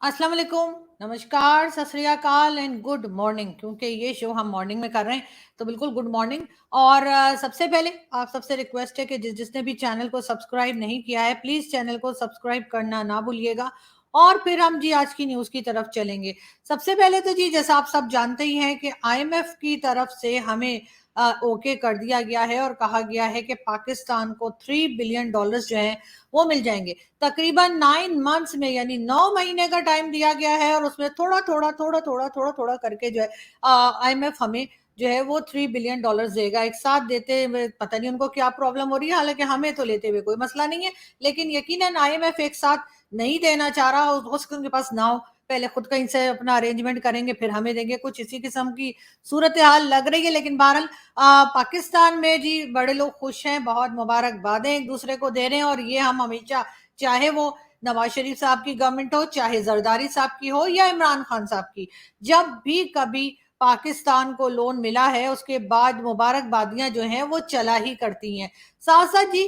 अस्सलाम वालेकुम, नमस्कार, सत श्री अकाल एंड गुड मॉर्निंग। क्योंकि ये शो हम मॉर्निंग में कर रहे हैं, तो बिल्कुल गुड मॉर्निंग। और सबसे पहले आप सबसे रिक्वेस्ट है कि जिसने भी चैनल को सब्सक्राइब नहीं किया है, प्लीज़ चैनल को सब्सक्राइब करना ना भूलिएगा। और फिर हम जी आज की न्यूज़ की तरफ चलेंगे। सबसे पहले तो जी जैसा आप सब जानते ही हैं कि आईएमएफ की तरफ से हमें ओके कर दिया गया है और कहा गया है कि पाकिस्तान को $3 बिलियन जो हैं, वो मिल जाएँगे। तकरीबन 9 मंथ्स में यानी 9 महीने का टाइम दिया गया है और उसमें थोड़ा-थोड़ा करके जो है आईएमएफ हमें जो है वो $3 बिलियन देगा। एक साथ देते हुए पता नहीं उनको क्या प्रॉब्लम हो रही है, हालाँकि हमें तो लेते हुए कोई मसला नहीं है, लेकिन यकीनन आईएमएफ एक साथ नहीं देना चाह रहा। हो सकता है उनके पास ना हो, पहले खुद कहीं से अपना अरेंजमेंट करेंगे फिर हमें देंगे, कुछ इसी किस्म की सूरत-ए-हाल लग रही है। लेकिन बहरहाल पाकिस्तान में जी बड़े लोग खुश हैं, बहुत मुबारकबादें एक-दूसरे को दे रहे हैं और ये हम हमेशा, चाहे वो नवाज शरीफ साहब की गवर्नमेंट हो, चाहे जरदारी साहब की हो या इमरान खान साहब की, जब भी कभी पाकिस्तान को लोन मिला है उसके बाद मुबारकबादियां जो हैं वो चला ही करती हैं। साथ साथ जी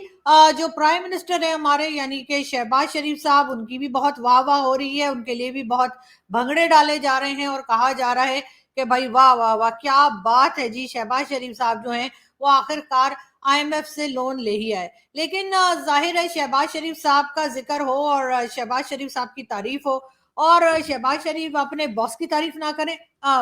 जो प्राइम मिनिस्टर है हमारे यानी कि शहबाज शरीफ साहब, उनकी भी बहुत वाह वाह हो रही है, उनके लिए भी बहुत भंगड़े डाले जा रहे हैं और कहा जा रहा है कि भाई वाह वाह वाह क्या बात है जी, शहबाज शरीफ साहब जो हैं वो आखिरकार आईएमएफ से लोन ले ही आए। लेकिन ज़ाहिर है शहबाज शरीफ साहब का ज़िक्र हो और शहबाज शरीफ साहब की तारीफ़ हो और शहबाज शरीफ अपने बॉस की तारीफ़ ना करें।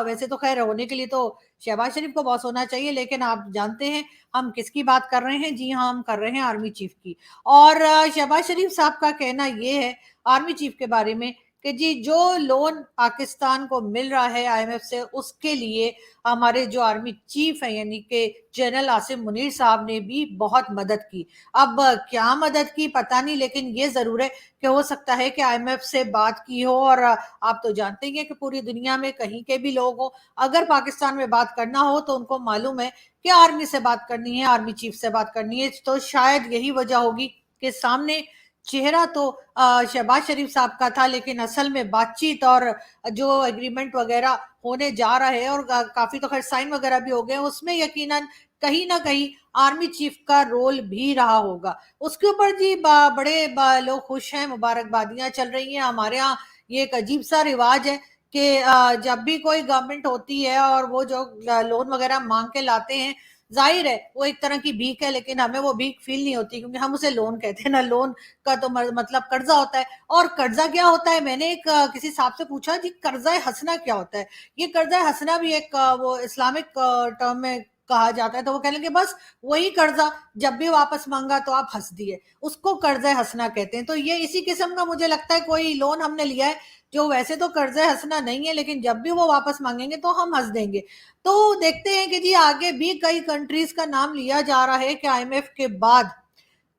वैसे तो ख़ैर होने के लिए तो शहबाज शरीफ को बॉस होना चाहिए, लेकिन आप जानते हैं हम किसकी बात कर रहे हैं? जी हाँ, हम कर रहे हैं आर्मी चीफ़ की। और शहबाज शरीफ साहब का कहना ये है आर्मी चीफ़ के बारे में कि जी जो लोन पाकिस्तान को मिल रहा है आईएमएफ से, उसके लिए हमारे जो आर्मी चीफ है यानी कि जनरल आसिम मुनीर साहब ने भी बहुत मदद की। अब क्या मदद की पता नहीं, लेकिन ये ज़रूर है कि हो सकता है कि आईएमएफ से बात की हो। और आप तो जानते ही हैं कि पूरी दुनिया में कहीं के भी लोग हों, अगर पाकिस्तान में बात करना हो तो उनको मालूम है कि आर्मी से बात करनी है, आर्मी चीफ से बात करनी है। तो शायद यही वजह होगी कि सामने चेहरा तो शहबाज शरीफ साहब का था, लेकिन असल में बातचीत और जो एग्रीमेंट वगैरह होने जा रहा है और काफ़ी तो खैर साइन वगैरह भी हो गए हैं, उसमें यकीनन कहीं न कहीं आर्मी चीफ का रोल भी रहा होगा। उसके ऊपर जी बड़े लोग खुश हैं, मुबारकबादियाँ चल रही हैं। हमारे यहाँ ये एक अजीब-सा रिवाज है कि जब भी कोई गवर्नमेंट होती है और वो जो लोन वगैरह माँग के लाते हैं, ज़ाहिर है वो एक तरह की भीख है, लेकिन हमें वो भीख फ़ील नहीं होती क्योंकि हम उसे लोन कहते हैं ना। लोन का तो मतलब कर्ज़ा होता है। और कर्ज़ा क्या होता है? मैंने एक किसी साहब से पूछा जी कर्ज़ा हँसना क्या होता है? ये कर्ज़ा हँसना भी एक वो इस्लामिक टर्म में कहा जाता है, तो वो कह लेंगे बस वही कर्ज़ा जब भी वापस माँगा तो आप हँस दिए, उसको कर्ज़ा हँसना कहते हैं। तो ये इसी किस्म का मुझे लगता है कोई लोन हमने लिया है, जो वैसे तो कर्ज़ा हँसना नहीं है, लेकिन जब भी वो वापस माँगेंगे तो हम हँस देंगे। तो देखते हैं कि जी आगे भी कई कंट्रीज़ का नाम लिया जा रहा है कि आईएमएफ के बाद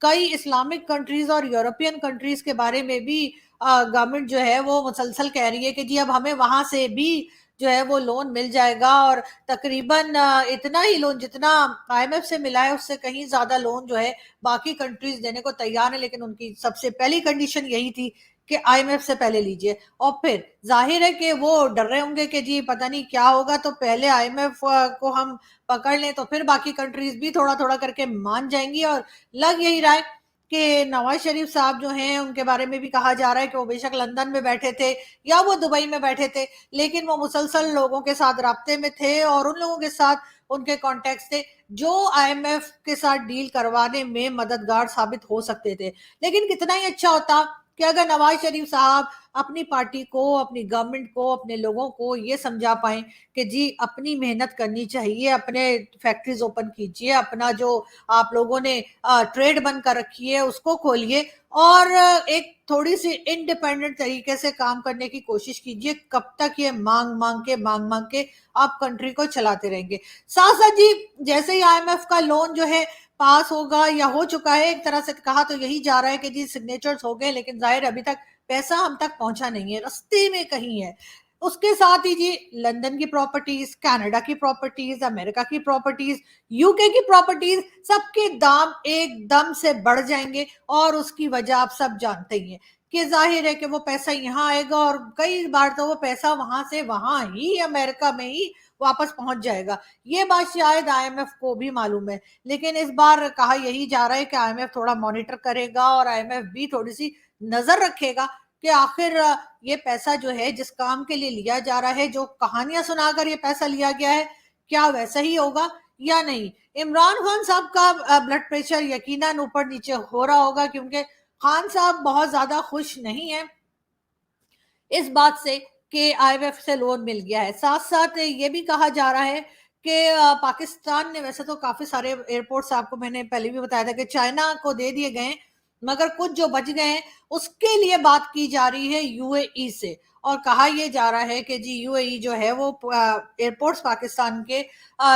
कई इस्लामिक कंट्रीज और यूरोपियन कंट्रीज के बारे में भी गवर्नमेंट जो है वो मुसलसल कह रही है कि जी अब हमें वहां से भी जो है वो लोन मिल जाएगा। और तकरीबन इतना ही लोन जितना आईएमएफ से मिला है उससे कहीं ज्यादा लोन जो है बाकी कंट्रीज देने को तैयार है, लेकिन उनकी सबसे पहली कंडीशन यही थी कि आईएमएफ से पहले लीजिए। और फिर जाहिर है कि वो डर रहे होंगे कि जी पता नहीं क्या होगा, तो पहले आईएमएफ को हम पकड़ लें तो फिर बाकी कंट्रीज भी थोड़ा थोड़ा करके मान जाएंगी। और लग यही रहा है कि नवाज शरीफ साहब जो हैं उनके बारे में भी कहा जा रहा है कि वो बेशक लंदन में बैठे थे या वो दुबई में बैठे थे, लेकिन वो मुसलसल लोगों के साथ राब्ते में थे और उन लोगों के साथ उनके कॉन्टेक्ट थे जो आईएमएफ के साथ डील करवाने में मददगार साबित हो सकते थे। लेकिन कितना ही अच्छा होता कि अगर नवाज शरीफ साहब अपनी पार्टी को, अपनी गवर्नमेंट को, अपने लोगों को ये समझा पाए कि जी अपनी मेहनत करनी चाहिए, अपने फैक्ट्रीज ओपन कीजिए, अपना जो आप लोगों ने ट्रेड बंद कर रखी है उसको खोलिए और एक थोड़ी सी इंडिपेंडेंट तरीके से काम करने की कोशिश कीजिए। कब तक ये मांग मांग के आप कंट्री को चलाते रहेंगे? साथ साथ जी जैसे ही आईएमएफ का लोन जो है पास होगा या हो चुका है, एक तरह से कहा तो यही जा रहा है कि जी सिग्नेचर्स हो गए, लेकिन जाहिर अभी तक पैसा हम तक पहुंचा नहीं है, रास्ते में कहीं है। उसके साथ ही जी लंदन की प्रॉपर्टीज, कनाडा की प्रॉपर्टीज, अमेरिका की प्रॉपर्टीज, यूके की प्रॉपर्टीज, सबके दाम एकदम से बढ़ जाएंगे। और उसकी वजह आप सब जानते ही हैं कि जाहिर है कि वो पैसा यहाँ आएगा और कई बार तो वो पैसा वहां से वहां ही अमेरिका में ही वापस पहुंच जाएगा। ये बात शायद आईएमएफ को भी मालूम है, लेकिन इस बार कहा यही जा रहा है कि आईएमएफ थोड़ा मॉनिटर करेगा और आईएमएफ भी थोड़ी सी नजर रखेगा कि आखिर ये पैसा जो है जिस काम के लिए लिया जा रहा है, जो कहानियां सुनाकर ये पैसा लिया गया है, क्या वैसा ही होगा या नहीं। इमरान खान साहब का ब्लड प्रेशर यकीनन ऊपर नीचे हो रहा होगा, क्योंकि खान साहब बहुत ज्यादा खुश नहीं है इस बात से कि आईएमएफ से लोन मिल गया है। साथ साथ ये भी कहा जा रहा है कि पाकिस्तान ने वैसे तो काफी सारे एयरपोर्ट्स, आपको मैंने पहले भी बताया था कि चाइना को दे दिए गए हैं, मगर कुछ जो बच गए हैं उसके लिए बात की जा रही है यूएई से। और कहा यह जा रहा है कि जी यूएई जो है वो एयरपोर्ट्स पाकिस्तान के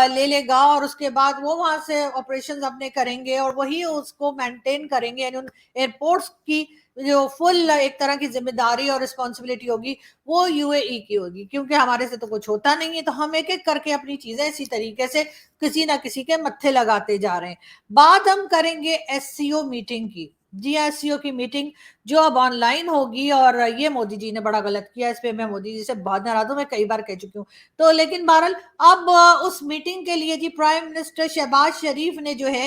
ले लेगा, और उसके बाद वो वहां से ऑपरेशंस अपने करेंगे और वही उसको मेंटेन करेंगे, यानी उन एयरपोर्ट्स की जो फुल एक तरह की जिम्मेदारी और रिस्पॉन्सिबिलिटी होगी वो यूएई की होगी, क्योंकि हमारे से तो कुछ होता नहीं है, तो हम एक एक करके अपनी चीजें इसी तरीके से किसी ना किसी के मत्थे लगाते जा रहे हैं। बात हम करेंगे एससीओ मीटिंग की। जी एससीओ की मीटिंग जो अब ऑनलाइन होगी, और ये मोदी जी ने बड़ा गलत किया, इस पे मैं मोदी जी से बहुत नाराज हूं, मैं कई बार कह चुकी हूँ। तो लेकिन बहरहाल अब उस मीटिंग के लिए जी प्राइम मिनिस्टर शहबाज शरीफ ने जो है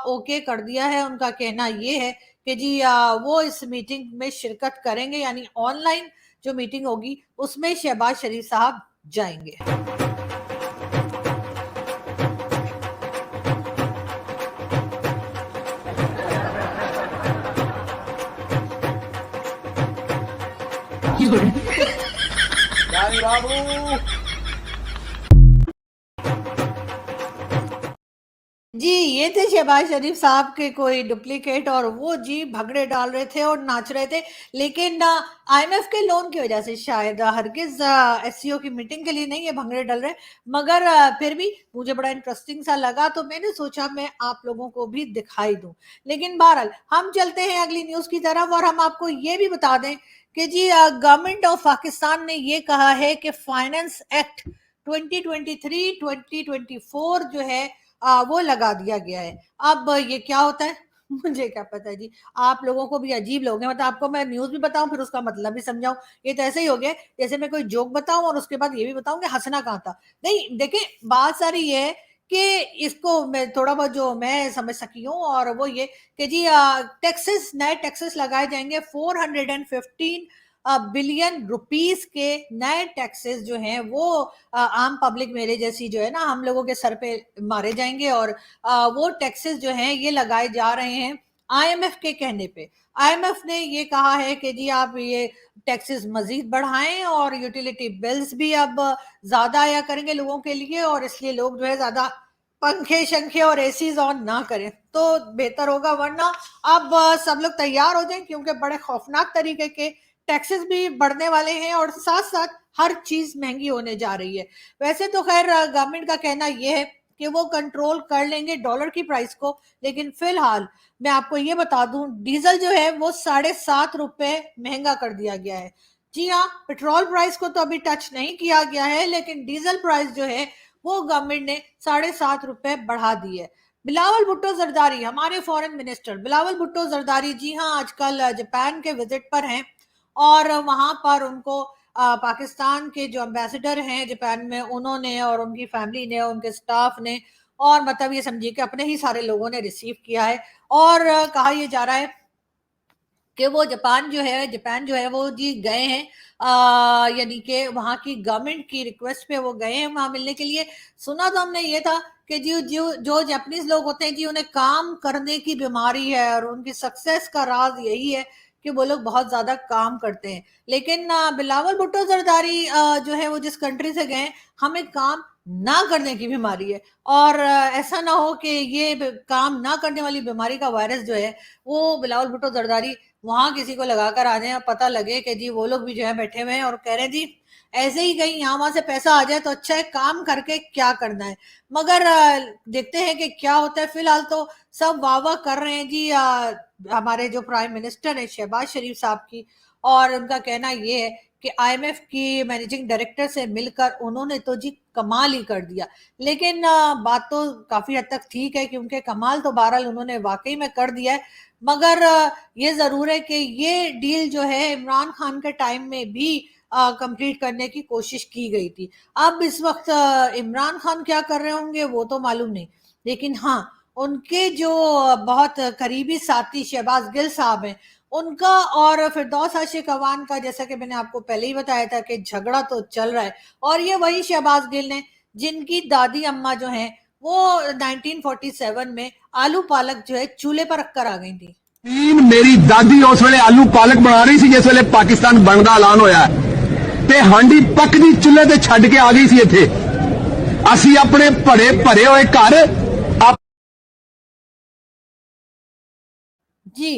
ओके कर दिया है। उनका कहना ये है कि जी वो इस मीटिंग में शिरकत करेंगे, यानी ऑनलाइन जो मीटिंग होगी उसमें शहबाज शरीफ साहब जाएंगे। रानी बाबू। जी ये थे शहबाज शरीफ साहब के कोई डुप्लीकेट, और वो जी भगड़े डाल रहे थे और नाच रहे थे, लेकिन आईएमएफ के लोन की वजह से शायद, हरगिज एससीओ की मीटिंग के लिए नहीं ये भंगड़े डल रहे, मगर फिर भी मुझे बड़ा इंटरेस्टिंग सा लगा, तो मैंने सोचा मैं आप लोगों को भी दिखाई दूं। लेकिन बहरहाल हम चलते हैं अगली न्यूज की तरफ, और हम आपको ये भी बता दें कि जी गवर्नमेंट ऑफ पाकिस्तान ने ये कहा है कि फाइनेंस एक्ट 2023-2024 जो है वो लगा दिया गया है। अब ये क्या होता है मुझे क्या पता है जी, आप लोगों को भी अजीब लोग हैं, मतलब आपको मैं न्यूज भी बताऊं फिर उसका मतलब भी समझाऊं, ये तो ऐसे ही हो गया जैसे मैं कोई जोक बताऊं और उसके बाद ये भी बताऊं कि हंसना कहाँ था। नहीं देखिए, बात सारी ये है कि इसको मैं थोड़ा बहुत जो मैं समझ सकी हूँ, और वो ये कि जी टैक्सेस, नए टैक्सेस लगाए जाएंगे 415 बिलियन रुपीस के नए टैक्सेस जो हैं वो आम पब्लिक मेरे जैसी जो है ना, हम लोगों के सर पे मारे जाएंगे, और वो टैक्सेस जो हैं ये लगाए जा रहे हैं आईएमएफ के कहने पे। आईएमएफ ने ये कहा है कि जी आप ये टैक्सेस मजीद बढ़ाएं, और यूटिलिटी बिल्स भी अब ज्यादा आया करेंगे लोगों के लिए, और इसलिए लोग जो है ज्यादा पंखे शंखे और एसीज ऑन ना करें तो बेहतर होगा, वरना अब सब लोग तैयार हो जाएं, क्योंकि बड़े खौफनाक तरीके के टैक्सेस भी बढ़ने वाले हैं, और साथ साथ हर चीज महंगी होने जा रही है। वैसे तो खैर गवर्नमेंट का कहना यह है कि वो कंट्रोल कर लेंगे डॉलर की प्राइस को, लेकिन फिलहाल मैं आपको ये बता दूं, डीजल जो है वो 7.5 रुपए महंगा कर दिया गया है। जी हाँ, पेट्रोल प्राइस को तो अभी टच नहीं किया गया है, लेकिन डीजल प्राइस जो है वो गवर्नमेंट ने 7.5 रुपए बढ़ा दी है। बिलावल भुट्टो जरदारी, हमारे फॉरेन मिनिस्टर बिलावल भुट्टो जरदारी, जी हाँ आजकल जापान के विजिट पर हैं, और वहां पर उनको पाकिस्तान के जो एम्बेसडर हैं जापान में, उन्होंने और उनकी फैमिली ने, उनके स्टाफ ने, और मतलब ये समझिए कि अपने ही सारे लोगों ने रिसीव किया है। और कहा यह जा रहा है कि वो जापान जो है वो जी गए हैं, यानी कि वहाँ की गवर्नमेंट की रिक्वेस्ट पे वो गए हैं वहां मिलने के लिए। सुना तो हमने ये था कि जी जो जापानीज लोग होते हैं जी, उन्हें काम करने की बीमारी है, और उनकी सक्सेस का राज यही है कि वो लोग बहुत ज्यादा काम करते हैं। लेकिन बिलावल भुट्टो जरदारी जो है वो जिस कंट्री से गए, हमें काम ना करने की बीमारी है, और ऐसा ना हो कि ये काम ना करने वाली बीमारी का वायरस जो है वो बिलावल भुट्टो जरदारी वहां किसी को लगाकर आ जाए, और पता लगे कि जी वो लोग भी जो है बैठे हुए हैं और कह रहे हैं जी ऐसे ही कहीं यहाँ वहां से पैसा आ जाए तो अच्छा है, काम करके क्या करना है। मगर देखते हैं कि क्या होता है। फिलहाल तो सब वाह वाह कर रहे हैं जी हमारे जो प्राइम मिनिस्टर है शहबाज शरीफ साहब की, और उनका कहना ये है कि आईएमएफ की मैनेजिंग डायरेक्टर से मिलकर उन्होंने तो जी कमाल ही कर दिया। लेकिन बात तो काफी हद तक ठीक है, क्योंकि कमाल तो बहरहाल उन्होंने वाकई में कर दिया है, मगर ये जरूर है कि ये डील जो है इमरान खान के टाइम में भी कंप्लीट करने की कोशिश की गई थी। अब इस वक्त इमरान खान क्या कर रहे होंगे वो तो मालूम नहीं, लेकिन हाँ उनके जो बहुत करीबी साथी शहबाज गिल साहब हैं, उनका और फिरदौस आशिक अवान का, जैसा कि मैंने आपको पहले ही बताया था कि झगड़ा तो चल रहा है। और ये वही शहबाज गिल ने जिनकी दादी अम्मा जो है वो 1947 में आलू पालक जो है चूल्हे पर रखकर आ गई थी। मेरी दादी उस वे आलू पालक बना रही थी जिस वे पाकिस्तान बनने का ऐलान होया ते हांडी पकदी चूल्हे ते छड़ के आ गई सी इत्थे। असी अपने भरे भरे हुए घर जी,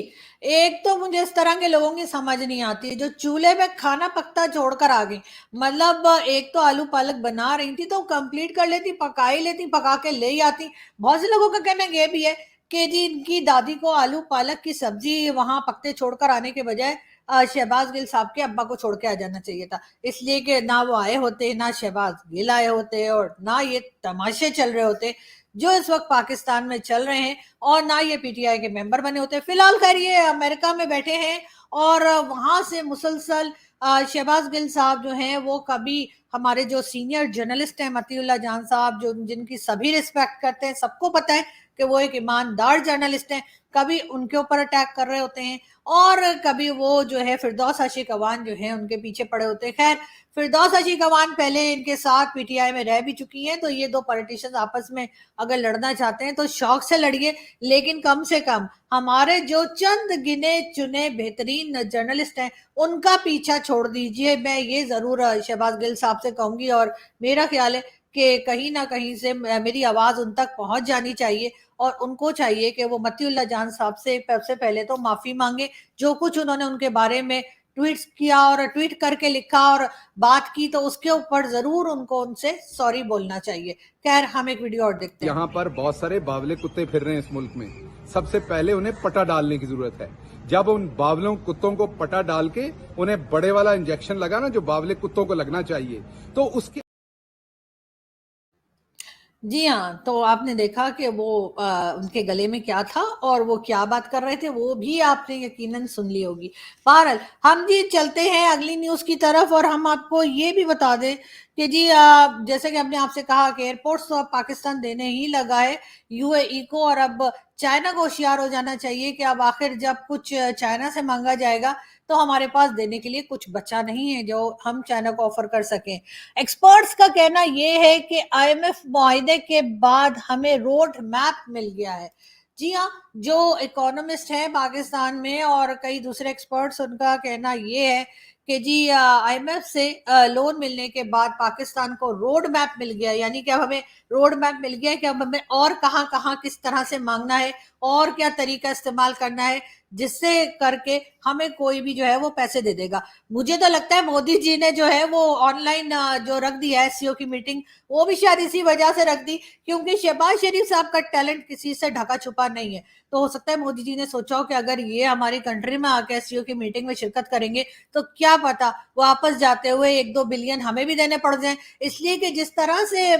एक तो मुझे इस तरह के लोगों की समझ नहीं आती जो चूल्हे में खाना पकता छोड़कर आ गई। मतलब एक तो आलू पालक बना रही थी तो कंप्लीट कर लेती, पका ही लेती, पका के ले ही आती। बहुत से लोगों का कहना ये भी है कि जी इनकी दादी को आलू पालक की सब्जी वहां पकते छोड़कर आने के बजाय शहबाज गिल साहब के अब्बा को छोड़ के आ जाना चाहिए था, इसलिए कि ना वो आए होते, ना शहबाज गिल आए होते और ना ये तमाशे चल रहे होते जो इस वक्त पाकिस्तान में चल रहे हैं, और ना ये पीटीआई के मेंबर बने होते। फिलहाल खैर ये अमेरिका में बैठे हैं और वहां से मुसलसल शहबाज गिल साहब जो हैं वो कभी हमारे जो सीनियर जर्नलिस्ट हैं मतीउल्लाह जान साहब, जो जिनकी सभी रिस्पेक्ट करते हैं, सबको पता है कि वो एक ईमानदार जर्नलिस्ट हैं, कभी उनके ऊपर अटैक कर रहे होते हैं और कभी वो जो है फिरदौस आशिक अवान जो है उनके पीछे पड़े होते हैं। खैर फिरदौस आशिक अवान पहले इनके साथ पीटीआई में रह भी चुकी हैं, तो ये दो पॉलिटिशियंस आपस में अगर लड़ना चाहते हैं तो शौक से लड़िए, लेकिन कम से कम हमारे जो चंद गिने चुने बेहतरीन जर्नलिस्ट हैं उनका पीछा छोड़ दीजिए। मैं ये जरूर शहबाज गिल साहब से कहूंगी और मेरा ख्याल है कि कहीं ना कहीं से मेरी आवाज उन तक पहुंच जानी चाहिए और उनको चाहिए कि वो मतीउल्लाह जान साहब से सबसे पहले तो माफी मांगे। जो कुछ उन्होंने उनके बारे में ट्वीट्स किया और ट्वीट करके लिखा और बात की, तो उसके ऊपर जरूर उनको उनसे सॉरी बोलना चाहिए। खैर हम एक वीडियो और देखते हैं। यहाँ पर बहुत सारे बावले कुत्ते फिर रहे हैं इस मुल्क में। सबसे पहले उन्हें पटा डालने की जरूरत है। जब उन बावलों कुत्तों को पटा डाल के उन्हें बड़े वाला इंजेक्शन लगा ना, जो बावले कुत्तों को लगना चाहिए, तो उसके जी हाँ, तो आपने देखा कि वो उनके गले में क्या था और वो क्या बात कर रहे थे, वो भी आपने यकीनन सुन ली होगी। बहरहाल हम जी चलते हैं अगली न्यूज़ की तरफ और हम आपको ये भी बता दें कि जी जैसे कि हमने आपसे कहा कि एयरपोर्ट्स तो अब पाकिस्तान देने ही लगा है यूएई को, और अब चाइना को होशियार हो जाना चाहिए कि अब आखिर जब कुछ चाइना से मांगा जाएगा तो हमारे पास देने के लिए कुछ बचा नहीं है जो हम चाइना को ऑफर कर सकें। एक्सपर्ट्स का कहना यह है कि आईएमएफ मुआहदे के बाद हमें रोड मैप मिल गया है। जी हाँ, जो इकोनॉमिस्ट हैं पाकिस्तान में और कई दूसरे एक्सपर्ट्स, उनका कहना यह है कि जी आईएमएफ से लोन मिलने के बाद पाकिस्तान को रोड मैप मिल गया, यानी कि अब हमें रोड मैप मिल गया है कि अब हमें और कहां कहां किस तरह से मांगना है और क्या तरीका इस्तेमाल करना है जिससे करके हमें कोई भी जो है वो पैसे दे देगा। मुझे तो लगता है मोदी जी ने जो है वो ऑनलाइन जो रख दी है एससीओ की मीटिंग, वो भी शायद इसी वजह से रख दी क्योंकि शहबाज शरीफ साहब का टैलेंट किसी से ढका छुपा नहीं है। तो हो सकता है मोदी जी ने सोचा हो कि अगर ये हमारी कंट्री में आके एससीओ की मीटिंग में शिरकत करेंगे तो क्या पता वापस जाते हुए 1-2 बिलियन हमें भी देने पड़ जाए। इसलिए कि जिस तरह से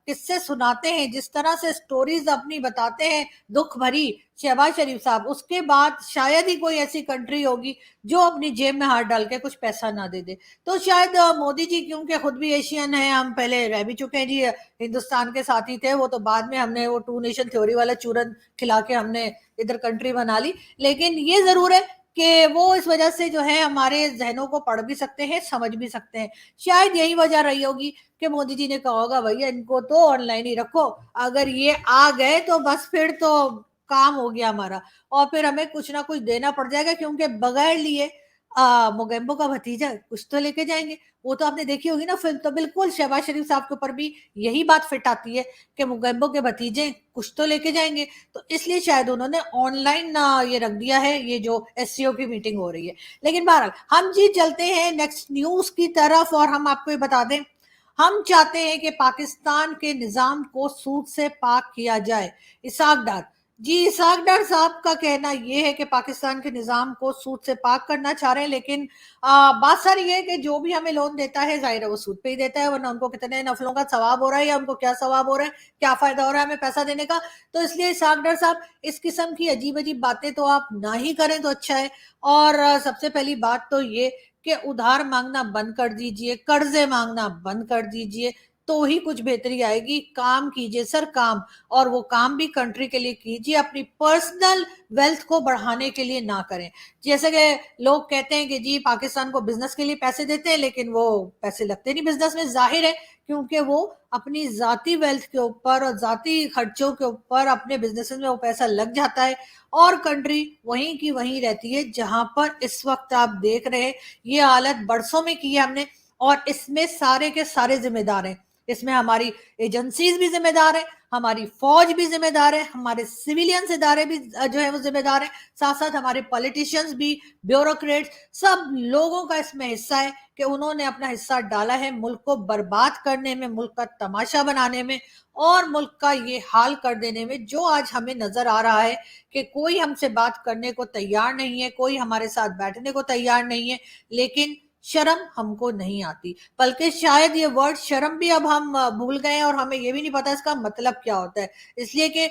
किस्से सुनाते हैं, जिस तरह से स्टोरीज अपनी बताते हैं दुख भरी शहबाज शरीफ साहब, उसके बाद शायद ही कोई ऐसी कंट्री होगी जो अपनी जेब में हाथ डाल के कुछ पैसा ना दे दे। तो शायद मोदी जी, क्योंकि खुद भी एशियन है, हम पहले रह भी चुके हैं जी, हिंदुस्तान के साथ ही थे वो, तो बाद में हमने वो टू नेशन थ्योरी वाला चूरन खिला के हमने इधर कंट्री बना ली। लेकिन ये जरूर है कि वो इस वजह से जो है हमारे जहनों को पढ़ भी सकते हैं, समझ भी सकते हैं। शायद यही वजह रही होगी कि मोदी जी ने कहा होगा भैया इनको तो ऑनलाइन ही रखो, अगर ये आ गए तो बस फिर तो काम हो गया हमारा, और फिर हमें कुछ ना कुछ देना पड़ जाएगा क्योंकि बगैर लिए मोगेम्बो का भतीजा कुछ तो लेके जाएंगे। वो तो आपने देखी होगी ना फिल्म, तो बिल्कुल शहबाज शरीफ साहब के ऊपर भी यही बात फिट आती है कि मोगेम्बो के भतीजे कुछ तो लेके जाएंगे। तो इसलिए शायद उन्होंने ऑनलाइन ये रख दिया है ये जो एससीओ की मीटिंग हो रही है। लेकिन बहरहाल हम जी चलते हैं नेक्स्ट न्यूज की तरफ और हम आपको ये बता दें, हम चाहते हैं कि पाकिस्तान के निजाम को सूद से पाक किया जाए। इसाक डार, जी इसाक डार साहब का कहना यह है कि पाकिस्तान के निजाम को सूद से पाक करना चाह रहे हैं, लेकिन बात सारी है कि जो भी हमें लोन देता है जाहिर है वो सूद पे ही देता है, वरना उनको कितने नफलों का सवाब हो रहा है या उनको क्या सवाब हो रहा है, क्या फायदा हो रहा है हमें पैसा देने का। तो इसलिए इसाक डार साहब इस किस्म की अजीब अजीब बातें तो आप ना ही करें तो अच्छा है। और सबसे पहली बात तो ये कि उधार मांगना बंद कर दीजिए, कर्जे मांगना बंद कर दीजिए, तो ही कुछ बेहतरी आएगी। काम कीजिए सर, काम, और वो काम भी कंट्री के लिए कीजिए, अपनी पर्सनल वेल्थ को बढ़ाने के लिए ना करें। जैसे कि लोग कहते हैं कि जी पाकिस्तान को बिजनेस के लिए पैसे देते हैं, लेकिन वो पैसे लगते नहीं बिजनेस में, जाहिर है, क्योंकि वो अपनी जाती वेल्थ के ऊपर और जाती खर्चों के ऊपर अपने बिजनेस में वो पैसा लग जाता है, और कंट्री वहीं की वहीं रहती है जहां पर इस वक्त आप देख रहे हैं ये हालत बरसों में की है हमने। और इसमें सारे के सारे जिम्मेदार हैं, इसमें हमारी एजेंसीज भी जिम्मेदार है, हमारी फौज भी जिम्मेदार है, हमारे सिविलियंस इदारे भी जो है वो जिम्मेदार है, साथ साथ हमारे पॉलिटिशियंस भी, ब्यूरोक्रेट्स, सब लोगों का इसमें हिस्सा है कि उन्होंने अपना हिस्सा डाला है मुल्क को बर्बाद करने में, मुल्क का तमाशा बनाने में, और मुल्क का ये हाल कर देने में। जो आज हमें नजर आ रहा है कि कोई हमसे बात करने को तैयार नहीं है, कोई हमारे साथ बैठने को तैयार नहीं है, लेकिन शर्म हमको नहीं आती। बल्कि शायद ये वर्ड शर्म भी अब हम भूल गए हैं, और हमें ये भी नहीं पता इसका मतलब क्या होता है, इसलिए कि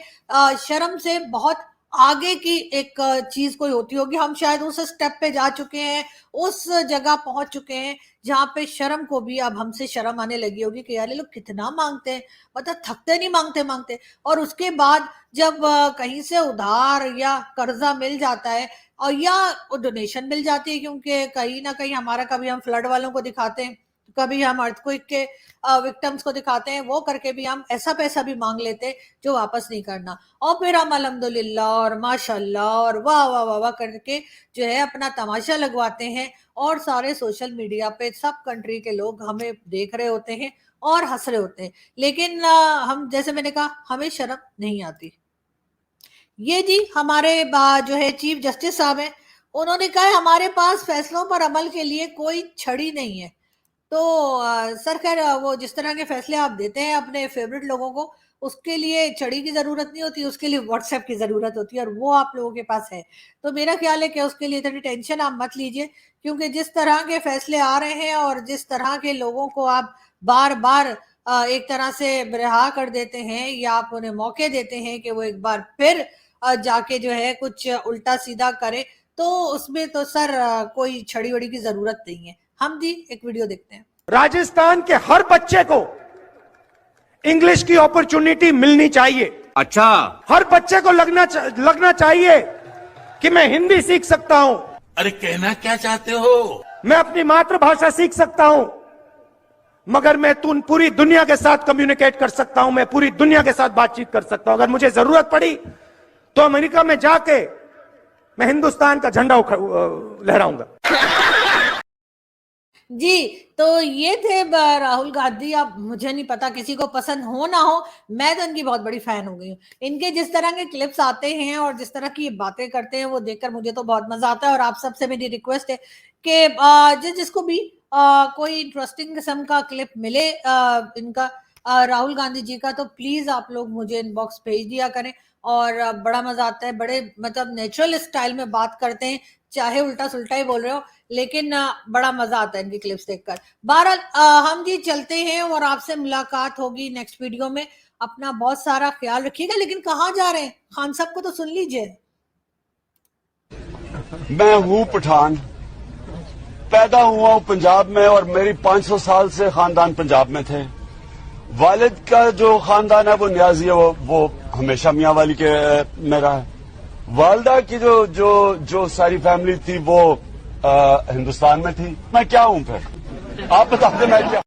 शर्म से बहुत आगे की एक चीज कोई होती होगी। हम शायद उस स्टेप पे जा चुके हैं, उस जगह पहुंच चुके हैं जहां पे शर्म को भी अब हमसे शर्म आने लगी होगी कि यार ये लोग कितना मांगते हैं, मतलब थकते नहीं मांगते मांगते। और उसके बाद जब कहीं से उधार या कर्जा मिल जाता है, और या डोनेशन मिल जाती है, क्योंकि कहीं ना कहीं हमारा, कभी हम फ्लड वालों को दिखाते हैं, कभी हम अर्थक्वेक के विक्टिम्स को दिखाते हैं, वो करके भी हम ऐसा पैसा भी मांग लेते हैं जो वापस नहीं करना, और फिर हम अल्हम्दुलिल्लाह और माशाल्लाह और वाह वाह वाह वाह करके जो है अपना तमाशा लगवाते हैं, और सारे सोशल मीडिया पे सब कंट्री के लोग हमें देख रहे होते हैं और हंस रहे होते हैं। लेकिन हम, जैसे मैंने कहा, हमें शर्म नहीं आती। ये जी हमारे जो है चीफ जस्टिस साहब हैं, उन्होंने कहा हमारे पास फैसलों पर अमल के लिए कोई छड़ी नहीं है। तो सर खैर, वो जिस तरह के फैसले आप देते हैं अपने फेवरेट लोगों को, उसके लिए छड़ी की जरूरत नहीं होती, उसके लिए व्हाट्सएप की जरूरत होती है, और वो आप लोगों के पास है। तो मेरा ख्याल है कि उसके लिए इतनी टेंशन आप मत लीजिए, क्योंकि जिस तरह के फैसले आ रहे हैं और जिस तरह के लोगों को आप बार बार एक तरह से रिहा कर देते हैं, या आप उन्हें मौके देते हैं कि वो एक बार फिर जाके जो है कुछ उल्टा सीधा करे, तो उसमें तो सर कोई छड़ी वड़ी की जरूरत नहीं है। हम जी एक वीडियो देखते हैं। राजस्थान के हर बच्चे को इंग्लिश की अपॉर्चुनिटी मिलनी चाहिए। अच्छा, हर बच्चे को लगना चाहिए कि मैं हिंदी सीख सकता हूं, अरे कहना क्या चाहते हो? मैं अपनी मातृभाषा सीख सकता हूं, मगर मैं पूरी दुनिया के साथ कम्युनिकेट कर सकता हूं, मैं पूरी दुनिया के साथ बातचीत कर सकता हूं। अगर मुझे जरूरत पड़ी तो अमेरिका में जाके मैं हिंदुस्तान का झंडा लहराऊंगा। जी, तो ये थे राहुल गांधी। अब मुझे नहीं पता किसी को पसंद हो ना हो, मैं तो इनकी बहुत बड़ी फैन हो गई हूँ। इनके जिस तरह के क्लिप्स आते हैं और जिस तरह की बातें करते हैं, वो देखकर मुझे तो बहुत मजा आता है। और आप सबसे मेरी रिक्वेस्ट है कि जिसको भी कोई इंटरेस्टिंग किस्म का क्लिप मिले इनका, राहुल गांधी जी का, तो प्लीज आप लोग मुझे इनबॉक्स भेज दिया करें। और बड़ा मजा आता है, बड़े मतलब नेचुरल स्टाइल में बात करते हैं, चाहे उल्टा सुल्टा ही बोल रहे हो, लेकिन बड़ा मजा आता है इनकी क्लिप्स देखकर। बहरहाल हम जी चलते हैं, और आपसे मुलाकात होगी नेक्स्ट वीडियो में। अपना बहुत सारा ख्याल रखिएगा। लेकिन कहाँ जा रहे हैं? खान साहब को तो सुन लीजिए। मैं हूं पठान, पैदा हुआ हूं पंजाब में, और मेरी 500 साल से खानदान पंजाब में थे। वालिद का जो खानदान है वो न्याजी है, वो हमेशा मियां वाली के में रहा है। वालदा की जो सारी फैमिली थी वो हिंदुस्तान में थी। मैं क्या हूं फिर? आप बता दें मैं क्या।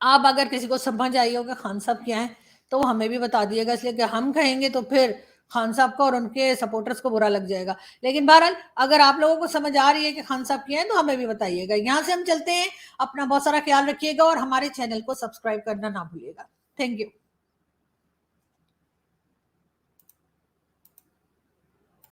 आप अगर किसी को समझ आई होगा खान साहब क्या है, तो हमें भी बता दिएगा, इसलिए कि हम कहेंगे तो फिर खान साहब को और उनके सपोर्टर्स को बुरा लग जाएगा। लेकिन बहरहाल अगर आप लोगों को समझ आ रही है कि खान साहब क्या है, तो हमें भी बताइएगा। यहाँ से हम चलते हैं, अपना बहुत सारा ख्याल रखिएगा और हमारे चैनल को सब्सक्राइब करना ना भूलिएगा। Thank you.